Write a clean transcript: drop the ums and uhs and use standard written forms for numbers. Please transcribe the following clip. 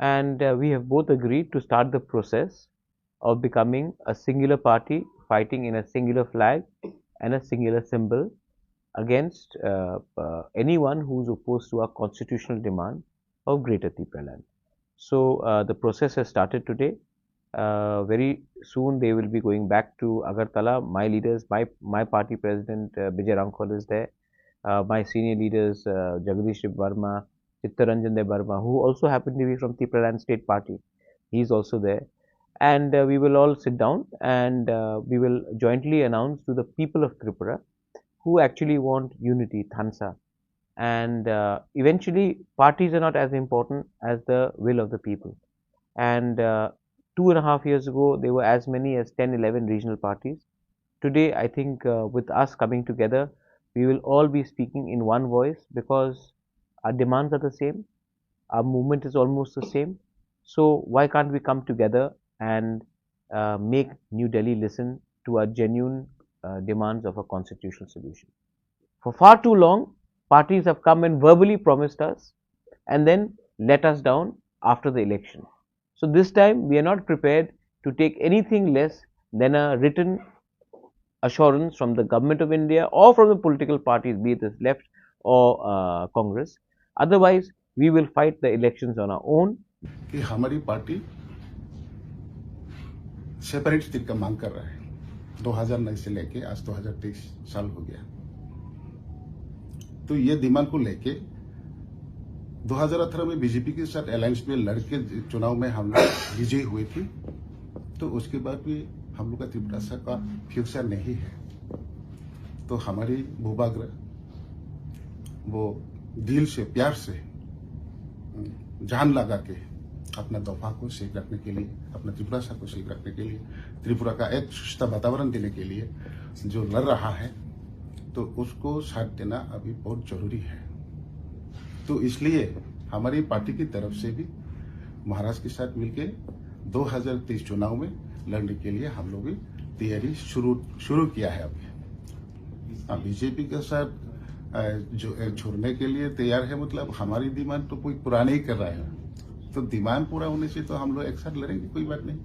and we have both agreed to start the process of becoming a singular party fighting in a singular flag and a singular symbol against anyone who's opposed to our constitutional demand of Greater Tipra land. So the process has started today. Very soon they will be going back to Agartala. My leaders, my party president Bijay Ramkhol is there. My senior leaders Jagadish Varma, Chittaranjan De Barma, who also happen to be from Tipra Land State Party. He's also there. And we will all sit down and we will jointly announce to the people of Tripura who actually want unity, Thansa. And eventually, parties are not as important as the will of the people. And 2.5 years ago, there were as many as 10, 11 regional parties. Today, I think with us coming together, we will all be speaking in one voice because our demands are the same, our movement is almost the same. So, why can't we come together and make New Delhi listen to our genuine demands of a constitutional solution? For far too long, parties have come and verbally promised us and then let us down after the election. So this time we are not prepared to take anything less than a written assurance from the government of India or from the political parties, be it left or Congress. Otherwise, we will fight the elections on our own. कि हमारी party separate state का मांग कर रहा है 2009 से लेके आज 2023 साल हो गया। तो ये डिमांड को लेके 2018 में बीजेपी के साथ अलायंस में लड़के चुनाव में हम लोग विजयी हुए थे। तो उसके बाद भी हम लोग का त्रिपुरा का फ्यूचर नहीं है। तो हमारी भूभाग्र वो दिल से प्यार से जान लगा के अपना दफा को सेफ रखने के लिए, अपना त्रिपुरा को सेफ रखने के लिए, त्रिपुरा का एक सुस्त वातावरण देने के लिए जो लड़ रहा है, तो उसको साथ देना अभी बहुत जरूरी है। तो इसलिए हमारी पार्टी की तरफ से भी महाराष्ट्र के साथ मिलके 2023 चुनाव में लड़ने के लिए हम लोग भी तैयारी शुरू किया है। अभी बीजेपी के साथ जो छोड़ने के लिए तैयार है, मतलब हमारी डिमांड तो कोई पूरा नहीं कर रहा है। तो डिमांड पूरा होने से तो हम लोग एक साथ लड़ेंगे, कोई बात नहीं।